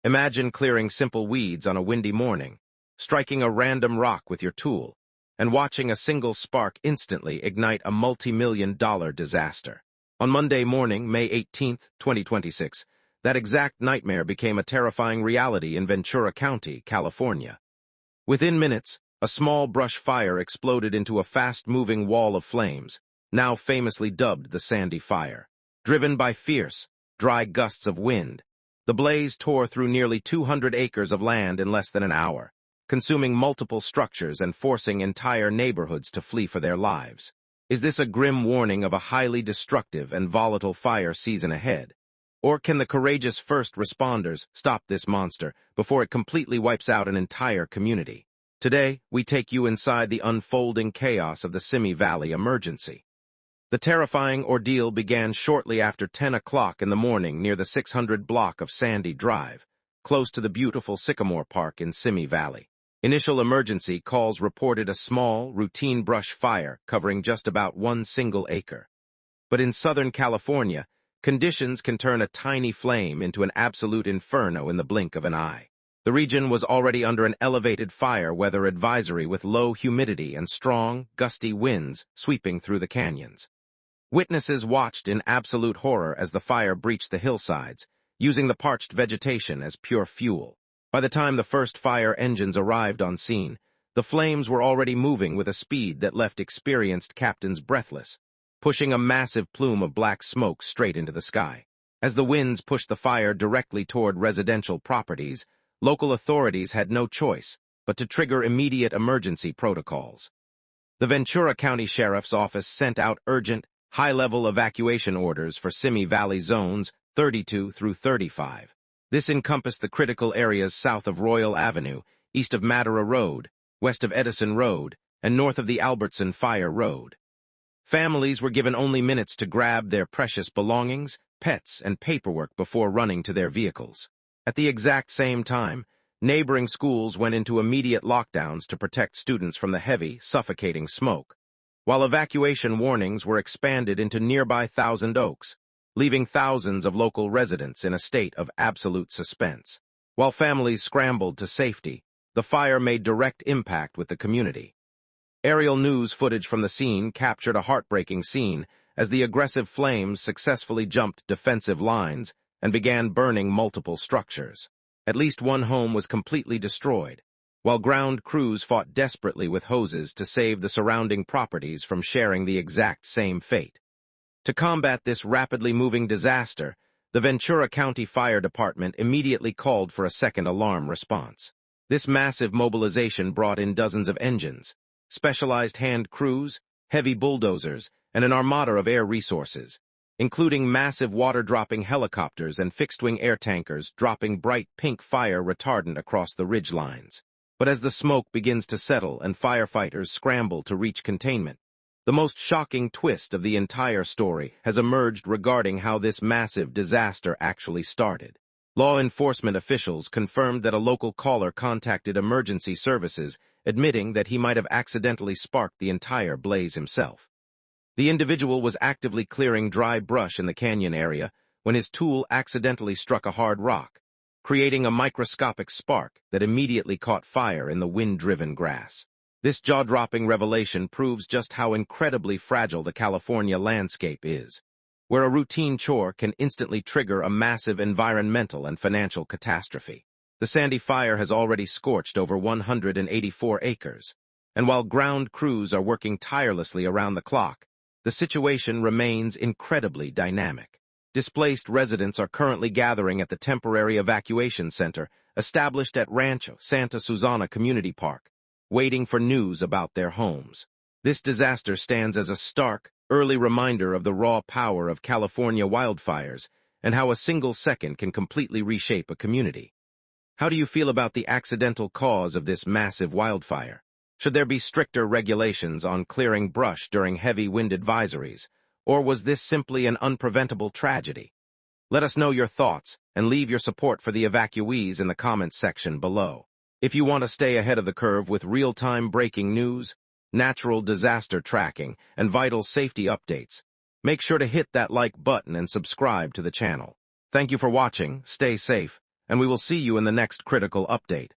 Imagine clearing simple weeds on a windy morning, striking a random rock with your tool, and watching a single spark instantly ignite a multi-million-dollar disaster. On Monday morning, May 18, 2026, that exact nightmare became a terrifying reality in Ventura County, California. Within minutes, a small brush fire exploded into a fast-moving wall of flames, now famously dubbed the Sandy Fire. Driven by fierce, dry gusts of wind, the blaze tore through nearly 200 acres of land in less than an hour, consuming multiple structures and forcing entire neighborhoods to flee for their lives. Is this a grim warning of a highly destructive and volatile fire season ahead? Or can the courageous first responders stop this monster before it completely wipes out an entire community? Today, we take you inside the unfolding chaos of the Simi Valley emergency. The terrifying ordeal began shortly after 10 o'clock in the morning near the 600 block of Sandy Drive, close to the beautiful Sycamore Park in Simi Valley. Initial emergency calls reported a small, routine brush fire covering just about one single acre. But in Southern California, conditions can turn a tiny flame into an absolute inferno in the blink of an eye. The region was already under an elevated fire weather advisory with low humidity and strong, gusty winds sweeping through the canyons. Witnesses watched in absolute horror as the fire breached the hillsides, using the parched vegetation as pure fuel. By the time the first fire engines arrived on scene, the flames were already moving with a speed that left experienced captains breathless, pushing a massive plume of black smoke straight into the sky. As the winds pushed the fire directly toward residential properties, local authorities had no choice but to trigger immediate emergency protocols. The Ventura County Sheriff's Office sent out urgent, high-level evacuation orders for Simi Valley zones 32 through 35. This encompassed the critical areas south of Royal Avenue, east of Madera Road, west of Edison Road, and north of the Albertson Fire Road. Families were given only minutes to grab their precious belongings, pets, and paperwork before running to their vehicles. At the exact same time, neighboring schools went into immediate lockdowns to protect students from the heavy, suffocating smoke, while evacuation warnings were expanded into nearby Thousand Oaks, leaving thousands of local residents in a state of absolute suspense. While families scrambled to safety, the fire made direct impact with the community. Aerial news footage from the scene captured a heartbreaking scene as the aggressive flames successfully jumped defensive lines and began burning multiple structures. At least one home was completely destroyed, while ground crews fought desperately with hoses to save the surrounding properties from sharing the exact same fate. To combat this rapidly moving disaster, the Ventura County Fire Department immediately called for a second alarm response. This massive mobilization brought in dozens of engines, specialized hand crews, heavy bulldozers, and an armada of air resources, including massive water-dropping helicopters and fixed-wing air tankers dropping bright pink fire retardant across the ridge lines. But as the smoke begins to settle and firefighters scramble to reach containment, the most shocking twist of the entire story has emerged regarding how this massive disaster actually started. Law enforcement officials confirmed that a local caller contacted emergency services, admitting that he might have accidentally sparked the entire blaze himself. The individual was actively clearing dry brush in the canyon area when his tool accidentally struck a hard rock, creating a microscopic spark that immediately caught fire in the wind-driven grass. This jaw-dropping revelation proves just how incredibly fragile the California landscape is, where a routine chore can instantly trigger a massive environmental and financial catastrophe. The Sandy Fire has already scorched over 184 acres, and while ground crews are working tirelessly around the clock, the situation remains incredibly dynamic. Displaced residents are currently gathering at the temporary evacuation center established at Rancho Santa Susana Community Park, waiting for news about their homes. This disaster stands as a stark, early reminder of the raw power of California wildfires and how a single second can completely reshape a community. How do you feel about the accidental cause of this massive wildfire? Should there be stricter regulations on clearing brush during heavy wind advisories, or was this simply an unpreventable tragedy? Let us know your thoughts and leave your support for the evacuees in the comments section below. If you want to stay ahead of the curve with real-time breaking news, natural disaster tracking, and vital safety updates, make sure to hit that like button and subscribe to the channel. Thank you for watching, stay safe, and we will see you in the next critical update.